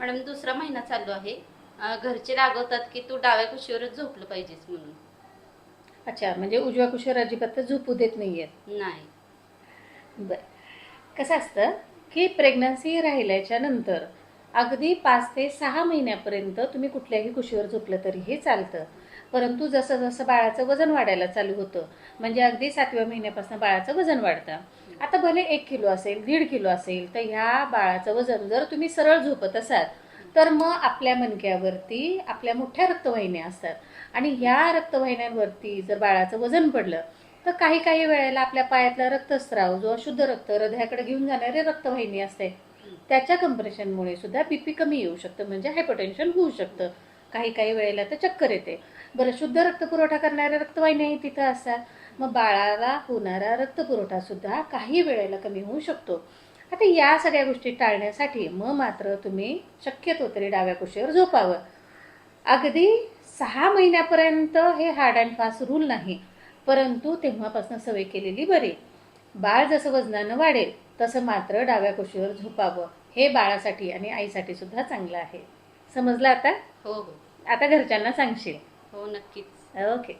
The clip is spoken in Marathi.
मॅडम दुसरा महिना चालू आहे. घरचे रागवतात की तू डाव्या कुशीवरच झोपलं पाहिजेस म्हणून. अच्छा, म्हणजे उजव्या कुशीवर अजिबात झोपू देत नाहीयेत. नाही. बरं. कसं असतं की प्रेग्नन्सी राहिल्याच्या नंतर अगदी 5 ते 6 महिन्यापर्यंत तुम्ही कुठल्याही कुशीवर झोपलं तरीही चालतं. परंतु जसं जसं बाळाचं वजन वाढायला चालू होतं, म्हणजे अगदी 7व्या महिन्यापासून बाळाचं वजन वाढतं. आता भले 1 किलो असेल, 1.5 किलो असेल, तर ह्या बाळाचं वजन जर तुम्ही सरळ झोपत असाल तर मग आपल्या मणक्यावरती आपल्या मोठ्या रक्तवाहिन्या असतात आणि ह्या रक्तवाहिन्यांवरती जर बाळाचं वजन पडलं तर काही काही वेळेला आपल्या पायातला रक्तस्राव जो अशुद्ध रक्त हृदयाकडे घेऊन जाणारी रक्तवाहिनी असते त्याच्या कंप्रेशनमुळे सुद्धा बीपी कमी येऊ शकतं, म्हणजे हायपरटेन्शन होऊ शकतं. काही काही वेळेला तर चक्कर येते. बरं, शुद्ध रक्तपुरवठा करणाऱ्या रक्तवाहिन्याही तिथं असतात, मग बाळाला होणारा रक्तपुरवठा सुद्धा काही वेळेला कमी होऊ शकतो. आता या सगळ्या गोष्टी टाळण्यासाठी मग मात्र तुम्ही शक्यतो तरी डाव्या कुशीवर झोपावं. अगदी 6 महिन्यापर्यंत हे हार्ड अँड फास्ट रूल नाही, परंतु तेव्हापासून सवय केलेली बरी. बाळ जसं वजनानं वाढेल तसं मात्र डाव्या कुशीवर झोपावं. हे बाळासाठी आणि आईसाठी सुद्धा चांगलं आहे. समजलं आता? हो हो आता घरच्यांना सांगशील? हो, नक्कीच. ओके.